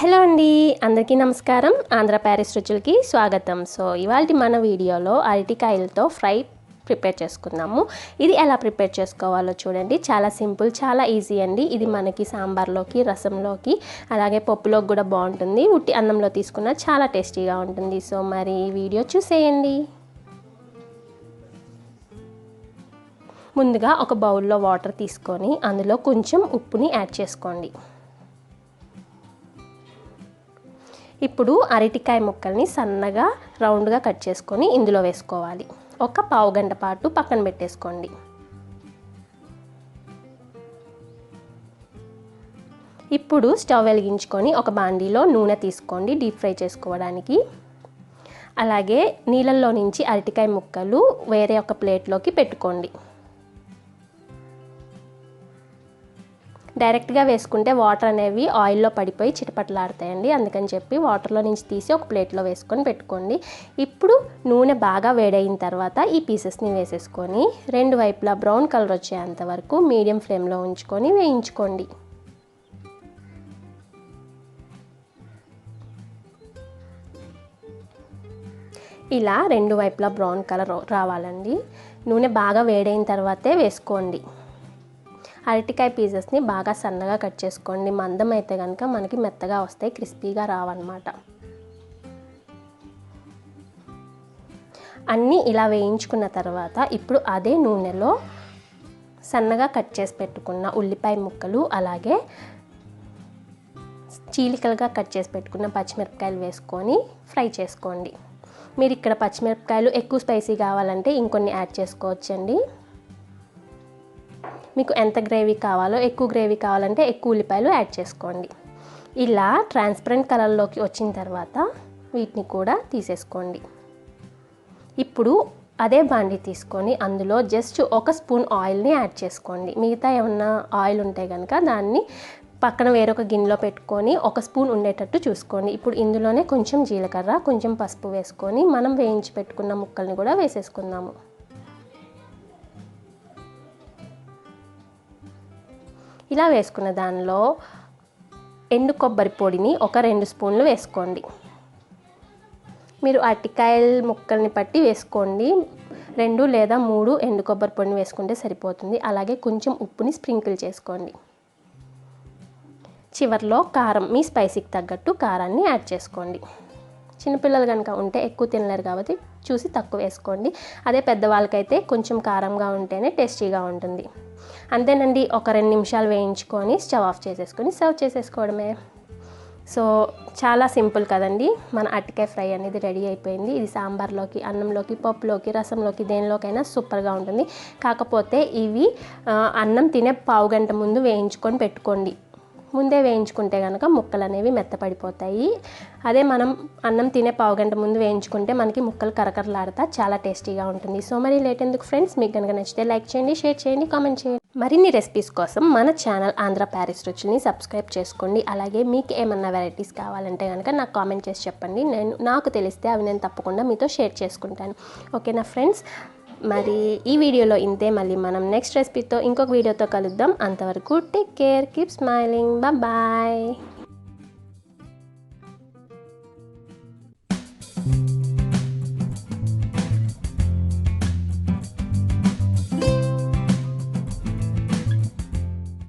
Hello అండి, అందరికీ నమస్కారం. ఆంధ్ర ప్యారిస్ రుచులకి స్వాగతం. సో ఇవాల్టి మన వీడియోలో అరటికాయలతో ఫ్రై ప్రిపేర్ చేసుకుందాము. ఇది ఎలా ప్రిపేర్ చేసుకోవాలో చూడండి. చాలా సింపుల్, చాలా ఈజీ అండి. ఇది మనకి సాంబార్లోకి, రసంలోకి, అలాగే పప్పులోకి కూడా బాగుంటుంది. ఉట్టి అన్నంలో తీసుకున్న చాలా టేస్టీగా ఉంటుంది. సో మరి ఈ వీడియో చూసేయండి. ముందుగా ఒక బౌల్లో వాటర్ తీసుకొని అందులో కొంచెం ఉప్పుని యాడ్ చేసుకోండి. ఇప్పుడు అరటికాయ ముక్కల్ని సన్నగా రౌండ్గా కట్ చేసుకొని ఇందులో వేసుకోవాలి. ఒక పావు గంట పాటు పక్కన పెట్టేసుకోండి. ఇప్పుడు స్టవ్ వెలిగించుకొని ఒక బాండీలో నూనె తీసుకోండి డీప్ ఫ్రై చేసుకోవడానికి. అలాగే నీళ్ళల్లో నుంచి అరటికాయ ముక్కలు వేరే ఒక ప్లేట్లోకి పెట్టుకోండి. డైరెక్ట్గా వేసుకుంటే వాటర్ అనేవి ఆయిల్లో పడిపోయి చిటపటలాడతాయండి. అందుకని చెప్పి వాటర్లో నుంచి తీసి ఒక ప్లేట్లో వేసుకొని పెట్టుకోండి. ఇప్పుడు నూనె బాగా వేడైన తర్వాత ఈ పీసెస్ని వేసేసుకొని రెండు వైపులా బ్రౌన్ కలర్ వచ్చేంత వరకు మీడియం ఫ్లేమ్లో ఉంచుకొని వేయించుకోండి. ఇలా రెండు వైపులా బ్రౌన్ కలర్ రావాలండి. నూనె బాగా వేడైన తర్వాతే వేసుకోండి. అరటికాయ పీసెస్ని బాగా సన్నగా కట్ చేసుకోండి. మందం అయితే కనుక మనకి మెత్తగా వస్తాయి, క్రిస్పీగా రావన్నమాట. అన్నీ ఇలా వేయించుకున్న తర్వాత ఇప్పుడు అదే నూనెలో సన్నగా కట్ చేసి పెట్టుకున్న ఉల్లిపాయ ముక్కలు, అలాగే చీలికలుగా కట్ చేసి పెట్టుకున్న పచ్చిమిరపకాయలు వేసుకొని ఫ్రై చేసుకోండి. మీరు ఇక్కడ పచ్చిమిరపకాయలు ఎక్కువ స్పైసీ కావాలంటే ఇంకొన్ని యాడ్ చేసుకోవచ్చండి. మీకు ఎంత గ్రేవీ కావాలో, ఎక్కువ గ్రేవీ కావాలంటే ఎక్కువ ఉల్లిపాయలు యాడ్ చేసుకోండి. ఇలా ట్రాన్స్పరెంట్ కలర్లోకి వచ్చిన తర్వాత వీటిని కూడా తీసేసుకోండి. ఇప్పుడు అదే బాండీ తీసుకొని అందులో జస్ట్ ఒక స్పూన్ ఆయిల్ని యాడ్ చేసుకోండి. మిగతా ఏమన్నా ఆయిల్ ఉంటే కనుక దాన్ని పక్కన వేరొక గిన్నెలో పెట్టుకొని ఒక స్పూన్ ఉండేటట్టు చూసుకోండి. ఇప్పుడు ఇందులోనే కొంచెం జీలకర్ర, కొంచెం పసుపు వేసుకొని మనం వేయించి పెట్టుకున్న ముక్కల్ని కూడా వేసేసుకుందాము. ఇలా వేసుకున్న దానిలో ఎండు కొబ్బరి పొడిని ఒక 2 స్పూన్లు వేసుకోండి. మీరు అరటికాయల ముక్కల్ని పట్టి వేసుకోండి. 2 లేదా 3 ఎండు కొబ్బరి పొడిని వేసుకుంటే సరిపోతుంది. అలాగే కొంచెం ఉప్పుని స్ప్రింకిల్ చేసుకోండి. చివర్లో కారం, మీ స్పైసీకి తగ్గట్టు కారాన్ని యాడ్ చేసుకోండి. చిన్నపిల్లలు కనుక ఉంటే ఎక్కువ తినలేరు కాబట్టి చూసి తక్కువ వేసుకోండి. అదే పెద్దవాళ్ళకైతే కొంచెం కారంగా ఉంటేనే టేస్టీగా ఉంటుంది. అంతేనండి, ఒక 2 నిమిషాలు వేయించుకొని స్టవ్ ఆఫ్ చేసేసుకొని సర్వ్ చేసేసుకోవడమే. సో చాలా సింపుల్ కదండి. మన అరటికాయ ఫ్రై అనేది రెడీ అయిపోయింది. ఇది సాంబార్లోకి, అన్నంలోకి, పప్పులోకి, రసంలోకి, దేనిలోకైనా సూపర్గా ఉంటుంది. కాకపోతే ఇవి అన్నం తినే పావు గంట ముందు వేయించుకొని పెట్టుకోండి. ముందే వేయించుకుంటే కనుక ముక్కలు అనేవి మెత్తపడిపోతాయి. అదే మనం అన్నం తినే పావు గంట ముందు వేయించుకుంటే మనకి ముక్కలు కరకరలాడుతా చాలా టేస్టీగా ఉంటుంది. సో మరి లేట్ ఎందుకు ఫ్రెండ్స్, మీకు కనుక నచ్చితే లైక్ చేయండి, షేర్ చేయండి, కామెంట్ చేయండి. మరిన్ని రెసిపీస్ కోసం మన ఛానల్ ఆంధ్ర ప్యారిస్ రుచుల్ని సబ్స్క్రైబ్ చేసుకోండి. అలాగే మీకు ఏమన్నా వెరైటీస్ కావాలంటే కనుక నాకు కామెంట్ చేసి చెప్పండి. నాకు తెలిస్తే అవి నేను తప్పకుండా మీతో షేర్ చేసుకుంటాను. ఓకేనా ఫ్రెండ్స్? మరి ఈ వీడియోలో ఇంతే. మళ్ళీ మనం నెక్స్ట్ రెసిపీతో ఇంకొక వీడియోతో కలుద్దాం. అంతవరకు take care, keep smiling, bye.